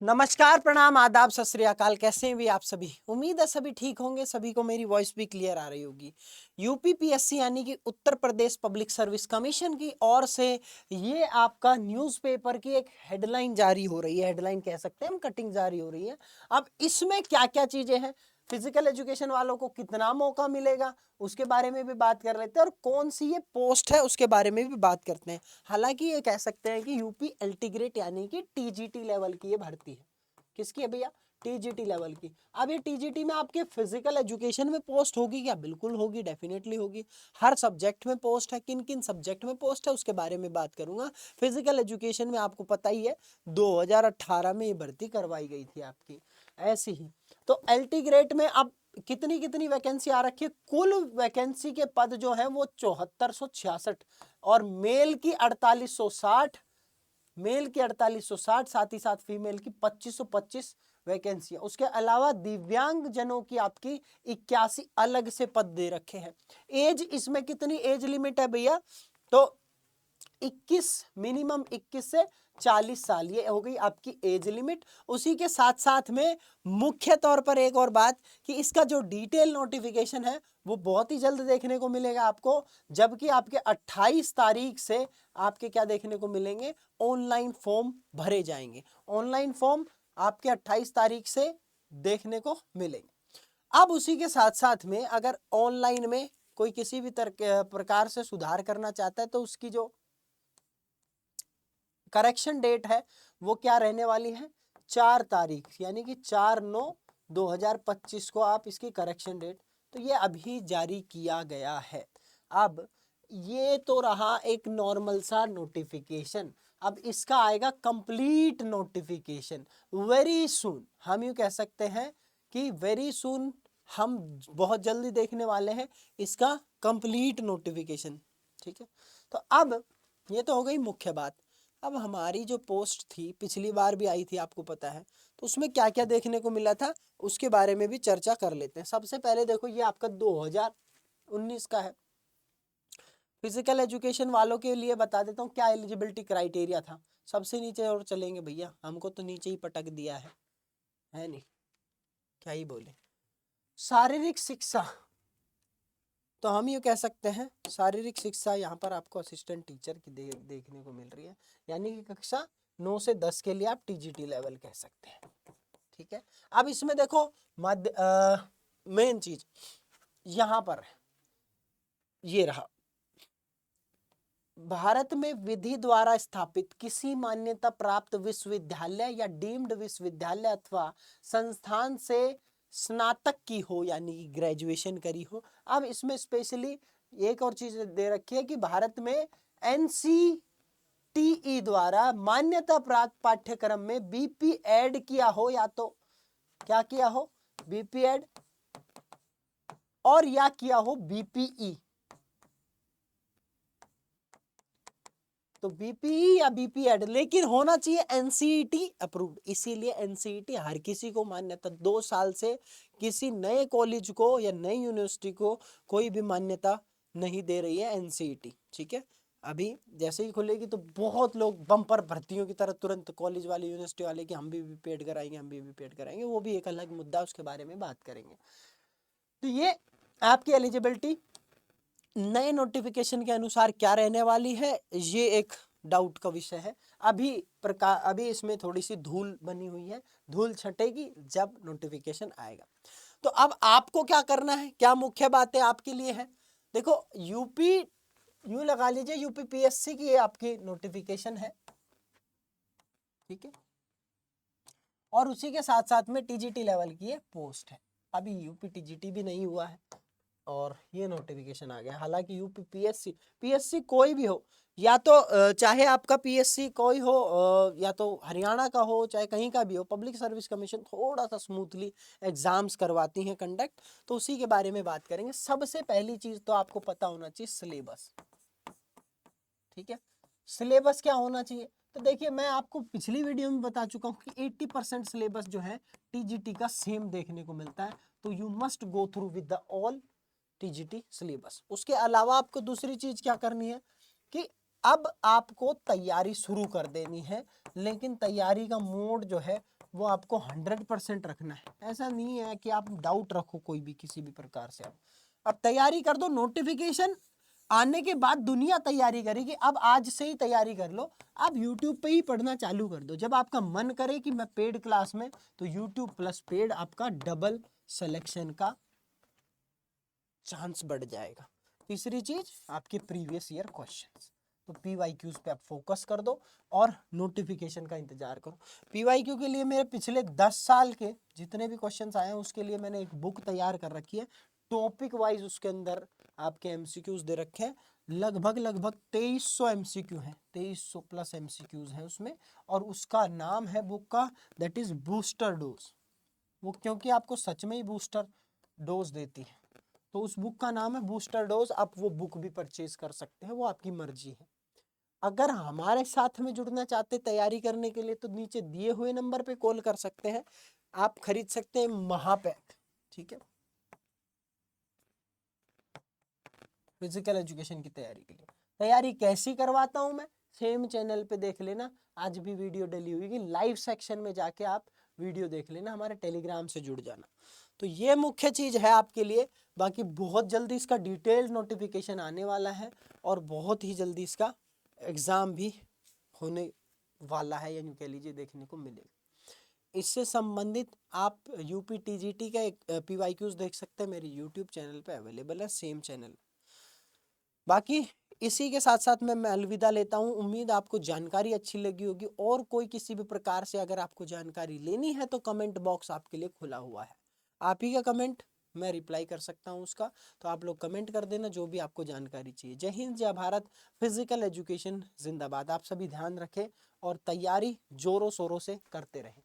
नमस्कार, प्रणाम, आदाब, सत श्री अकाल। कैसे हैं भी आप सभी? उम्मीद है सभी ठीक होंगे। सभी को मेरी वॉइस भी क्लियर आ रही होगी। यूपीपीएससी यानी कि Uttar Pradesh public service commission की ओर से ये आपका न्यूज़पेपर की एक हेडलाइन जारी हो रही है। हेडलाइन कह सकते हैं हम, कटिंग जारी हो रही है। अब इसमें क्या क्या चीजें हैं, फिजिकल एजुकेशन वालों को कितना मौका मिलेगा, उसके बारे में भी बात कर लेते हैं, और कौन सी ये पोस्ट है उसके बारे में भी बात करते हैं। हालांकि ये कह सकते हैं कि यूपी अल्टीग्रेट यानी कि टीजीटी लेवल की ये भर्ती है। किसकी है भैया? टीजीटी लेवल की। अब ये टीजीटी में आपके फिजिकल एजुकेशन में पोस्ट होगी क्या? बिल्कुल होगी, डेफिनेटली होगी। हर सब्जेक्ट में पोस्ट है। किन किन सब्जेक्ट में पोस्ट है उसके बारे में बात करूंगा। फिजिकल एजुकेशन में आपको पता ही है 2018 में ये भर्ती करवाई गई थी आपकी। ऐसी ही तो एलटी ग्रेड में अब कितनी कितनी वैकेंसी आ रखी है? कुल वैकेंसी के पद जो है वो 7466 और मेल की 4860, मेल की 4860, साथ ही साथ फीमेल की 2525 वैकेंसी। उसके अलावा दिव्यांग जनों की आपकी 81 अलग से पद दे रखे हैं। एज इसमें कितनी एज लिमिट है भैया? तो 21, मिनिमम 21 से 40 साल, ये हो गई आपकी एज लिमिट। उसी के साथ साथ में मुख्य तौर पर एक और बात कि इसका जो डिटेल नोटिफिकेशन है वो बहुत ही जल्द देखने को मिलेगा आपको, जबकि आपके 28 तारीख से आपके क्या देखने को मिलेंगे? ऑनलाइन फॉर्म भरे जाएंगे। ऑनलाइन फॉर्म आपके 28 तारीख से देखने को मिलेंगे। अब उसी के साथ साथ में अगर ऑनलाइन में कोई किसी भी प्रकार से सुधार करना चाहता है तो उसकी जो करेक्शन डेट है वो क्या रहने वाली है? 4 तारीख, यानी कि 4/9/2025 को आप इसकी करेक्शन डेट, तो ये अभी जारी किया गया है। अब ये तो रहा एक नॉर्मल सा नोटिफिकेशन। अब इसका आएगा कंप्लीट नोटिफिकेशन वेरी सून। हम यूं कह सकते हैं कि वेरी सून, हम बहुत जल्दी देखने वाले हैं इसका कंप्लीट नोटिफिकेशन। ठीक है, तो अब ये तो हो गई मुख्य बात। अब हमारी जो पोस्ट थी पिछली बार भी आई थी, आपको पता है, तो उसमें क्या क्या देखने को मिला था उसके बारे में भी चर्चा कर लेते हैं। सबसे पहले देखो, ये आपका 2019 का है। फिजिकल एजुकेशन वालों के लिए बता देता हूँ क्या एलिजिबिलिटी क्राइटेरिया था। सबसे नीचे और चलेंगे भैया, हमको तो नीचे ही पटक दिया है नहीं, क्या ही बोले। शारीरिक शिक्षा, तो हम ये कह सकते हैं शारीरिक शिक्षा यहाँ पर आपको असिस्टेंट टीचर की देखने को मिल रही है, यानी कि कक्षा 9 से 10 के लिए आप टीजीटी लेवल कह सकते हैं। ठीक है, अब इसमें देखो मेन चीज यहाँ पर ये रहा, भारत में विधि द्वारा स्थापित किसी मान्यता प्राप्त विश्वविद्यालय या डीम्ड विश्वविद्यालय अथवा संस्थान से स्नातक की हो, यानी कि ग्रेजुएशन करी हो। अब इसमें स्पेशली एक और चीज दे रखी है कि भारत में एनसीटीई द्वारा मान्यता प्राप्त पाठ्यक्रम में बीपी एड किया हो, या तो क्या किया हो? बीपी एड, और या किया हो बीपीई। तो बीपीई या बीपी एड, लेकिन होना चाहिए एनसीईटी अप्रूव्ड। इसीलिए एनसीईटी हर किसी को मान्यता 2 साल से किसी नए कॉलेज को या नई यूनिवर्सिटी को कोई भी मान्यता नहीं दे रही है एनसीईटी। ठीक है, अभी जैसे ही खुलेगी तो बहुत लोग बम्पर भर्तियों की तरह तुरंत कॉलेज वाले, यूनिवर्सिटी वाले कि हम भी बीपीएड कराएंगे, हम भी बीपीएड कराएंगे। वो भी एक अलग मुद्दा, उसके बारे में बात करेंगे। तो ये आपकी एलिजिबिलिटी नए नोटिफिकेशन के अनुसार क्या रहने वाली है, ये एक डाउट का विषय है। अभी इसमें थोड़ी सी धूल बनी हुई है, धूल छटेगी जब नोटिफिकेशन आएगा। तो अब आपको क्या करना है, क्या मुख्य बातें आपके लिए है? देखो, यूपी, यूं लगा लीजिए यूपीपीएससी की ये आपकी नोटिफिकेशन है। ठीक है, और उसी के साथ साथ में टीजीटी लेवल की ये पोस्ट है। अभी यूपी टीजीटी भी नहीं हुआ है और ये नोटिफिकेशन आ गया। हालांकि यूपी पीएससी कोई भी हो, या तो चाहे आपका पीएससी कोई हो, या तो हरियाणा का हो, चाहे कहीं का भी हो, पब्लिक सर्विस कमीशन थोड़ा सा स्मूथली एग्जाम्स करवाती हैं कंडक्ट। तो उसी के बारे में बात करेंगे। सबसे पहली चीज तो आपको पता होना चाहिए सिलेबस। ठीक है, सिलेबस क्या होना चाहिए? तो देखिए, मैं आपको पिछली वीडियो में बता चुका हूँ कि 80% सिलेबस जो है टीजीटी का सेम देखने को मिलता है। तो you must go through with the all TGT syllabus. उसके अलावा आपको दूसरी चीज क्या करनी है कि अब आपको तैयारी शुरू कर देनी है, लेकिन तैयारी का मोड जो है वो आपको 100% रखना है। ऐसा नहीं है कि आप डाउट रखो कोई भी किसी भी प्रकार से। अब तैयारी कर दो, नोटिफिकेशन आने के बाद दुनिया तैयारी करेगी, अब आज से ही तैयारी कर लो। आप YouTube पे ही पढ़ना चालू कर दो। जब आपका मन करे कि मैं पेड क्लास में, तो YouTube प्लस पेड आपका डबल सिलेक्शन का चांस बढ़ जाएगा। तीसरी चीज आपके प्रीवियस ईयर क्वेश्चंस, तो PYQs पे आप फोकस कर दो और नोटिफिकेशन का इंतजार करो। PYQ के लिए मेरे पिछले 10 साल के जितने भी क्वेश्चंस आए हैं उसके लिए मैंने एक बुक तैयार कर रखी है, टॉपिक वाइज उसके अंदर आपके MCQs दे रखे हैं। लगभग 2300 MCQ हैं, 2300 प्लस MCQs हैं उसमें, और उसका नाम है बुक का दैट इज बूस्टर डोज। वो क्योंकि आपको सच में ही बूस्टर डोज देती है, तो उस बुक का नाम है बूस्टर डोज। आप वो बुक भी परचेज कर सकते हैं, वो आपकी मर्जी है। अगर हमारे साथ में जुड़ना चाहते तैयारी करने के लिए, तो नीचे दिए हुए नंबर पे कॉल कर सकते हैं, आप खरीद सकते हैं महापैक, ठीक है, फिजिकल एजुकेशन की तैयारी के लिए। तैयारी कैसी करवाता हूं मैं, सेम चैनल पे देख लेना, आज भी वीडियो डली हुई है, लाइव सेक्शन में जाके आप वीडियो देख लेना, हमारे टेलीग्राम से जुड़ जाना। तो ये मुख्य चीज है आपके लिए। बाकी बहुत जल्दी इसका डिटेल्ड नोटिफिकेशन आने वाला है, और बहुत ही जल्दी इसका एग्जाम भी होने वाला है, यानी कह लीजिए देखने को मिलेगा। इससे संबंधित आप UPTGT का एक PYQs देख सकते हैं, मेरे YouTube चैनल पे अवेलेबल है, सेम चैनल। बाकी इसी के साथ साथ मैं अलविदा लेता हूँ। उम्मीद आपको जानकारी अच्छी लगी होगी, और कोई किसी भी प्रकार से अगर आपको जानकारी लेनी है तो कमेंट बॉक्स आपके लिए खुला हुआ है। आप ही का कमेंट मैं रिप्लाई कर सकता हूँ उसका, तो आप लोग कमेंट कर देना जो भी आपको जानकारी चाहिए। जय हिंद, जय भारत, फिजिकल एजुकेशन जिंदाबाद। आप सभी ध्यान रखें और तैयारी जोरों शोरों से करते रहें।